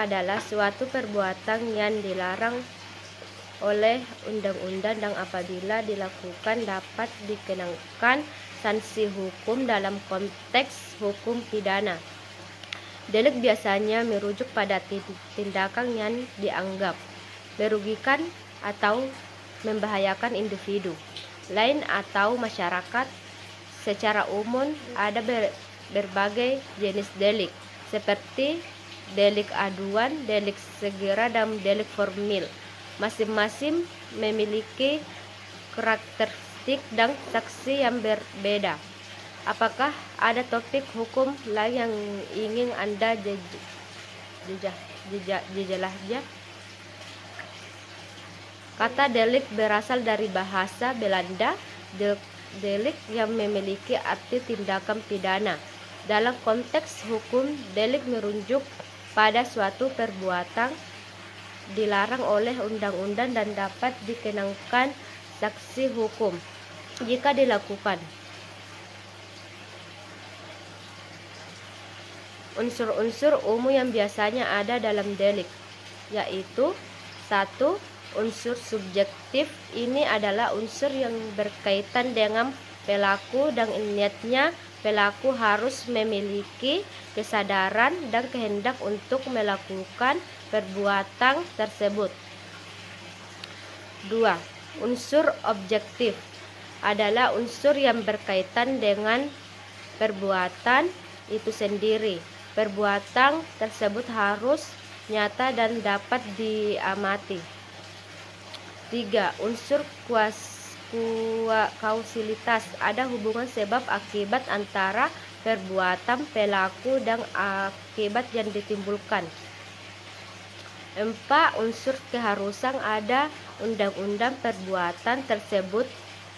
adalah suatu perbuatan yang dilarang oleh undang-undang dan apabila dilakukan dapat dikenakan sanksi hukum dalam konteks hukum pidana. Delik biasanya merujuk pada tindakan yang dianggap merugikan atau membahayakan individu lain atau masyarakat. Secara umum ada berbagai jenis delik seperti delik aduan, delik segera, dan delik formil. Masing-masing memiliki karakteristik dan saksi yang berbeda. Apakah ada topik hukum lain yang ingin Anda jelaskan? Kata delik berasal dari bahasa Belanda, delik yang memiliki arti tindakan pidana. Dalam konteks hukum, delik merujuk pada suatu perbuatan dilarang oleh undang-undang dan dapat dikenakan sanksi hukum jika dilakukan. Unsur-unsur umum yang biasanya ada dalam delik yaitu 1. Unsur subjektif. Ini adalah unsur yang berkaitan dengan pelaku dan niatnya. Pelaku harus memiliki kesadaran dan kehendak untuk melakukan perbuatan tersebut. 2. Unsur objektif adalah unsur yang berkaitan dengan perbuatan itu sendiri. Perbuatan tersebut harus nyata dan dapat diamati. 3. Unsur kausalitas, ada hubungan sebab akibat antara perbuatan pelaku dan akibat yang ditimbulkan. 4. Unsur keharusan, ada undang-undang perbuatan tersebut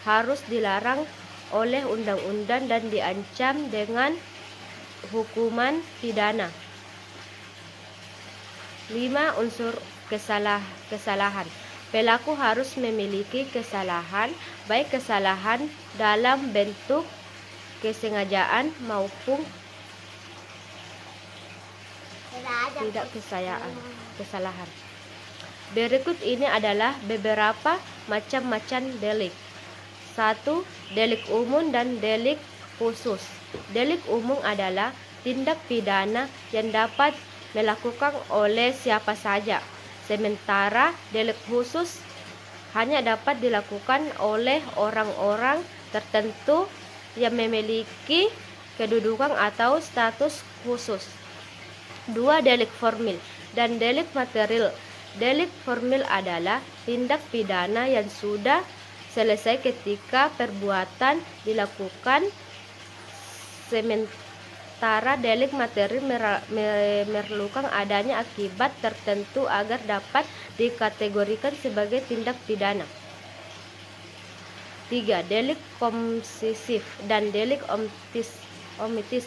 harus dilarang oleh undang-undang dan diancam dengan hukuman pidana. 5. Unsur kesalahan. Pelaku harus memiliki kesalahan, baik kesalahan dalam bentuk kesengajaan maupun tidak kesalahan. Berikut ini adalah beberapa macam-macam delik. 1. Delik umum dan delik khusus. Delik umum adalah tindak pidana yang dapat dilakukan oleh siapa saja. Sementara delik khusus hanya dapat dilakukan oleh orang-orang tertentu yang memiliki kedudukan atau status khusus. 2. Delik formil dan delik material. Delik formil adalah tindak pidana yang sudah selesai ketika perbuatan dilakukan, sementara delik material memerlukan adanya akibat tertentu agar dapat dikategorikan sebagai tindak pidana. 3. Delik komsisif dan delik omitis.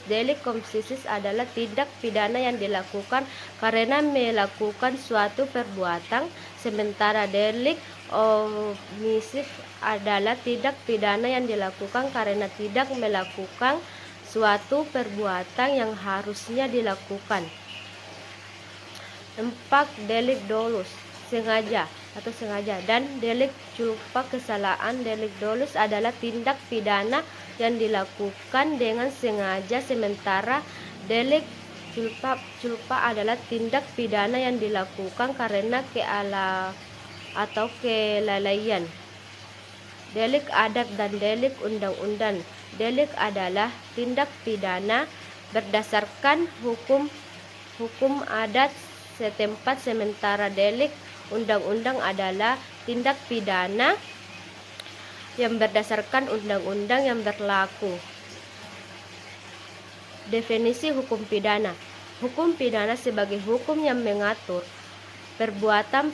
Delik komsisif adalah tindak pidana yang dilakukan karena melakukan suatu perbuatan, sementara delik omisif adalah tindak pidana yang dilakukan karena tidak melakukan suatu perbuatan yang harusnya dilakukan. 4. Delik dolus, sengaja dan delik culpa kesalahan. Delik dolus adalah tindak pidana yang dilakukan dengan sengaja, sementara delik culpa adalah tindak pidana yang dilakukan karena kelalaian. Delik adat dan delik undang-undang. Delik adalah tindak pidana berdasarkan hukum adat setempat, sementara delik undang-undang adalah tindak pidana yang berdasarkan undang-undang yang berlaku. Definisi hukum pidana. Hukum pidana sebagai hukum yang mengatur perbuatan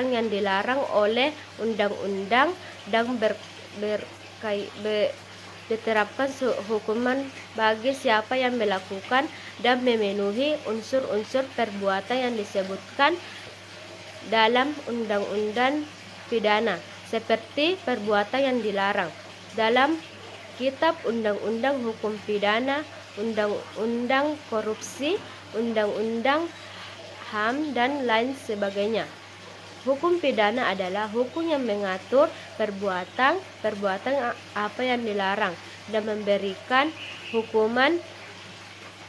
yang dilarang oleh undang-undang dan diterapkan hukuman bagi siapa yang melakukan dan memenuhi unsur-unsur perbuatan yang disebutkan dalam undang-undang pidana, seperti perbuatan yang dilarang. Dalam Kitab Undang-Undang Hukum Pidana, Undang-Undang Korupsi, Undang-Undang HAM, dan lain sebagainya. Hukum pidana adalah hukum yang mengatur perbuatan apa yang dilarang dan memberikan hukuman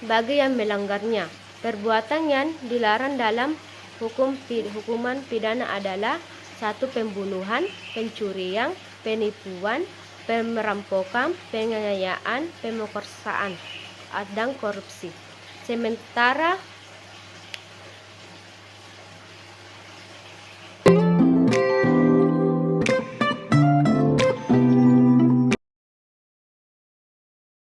bagi yang melanggarnya. Perbuatan yang dilarang dalam hukuman pidana adalah 1. Pembunuhan, pencurian, penipuan, perampokan, penganiayaan, pemerkosaan, dan korupsi. Sementara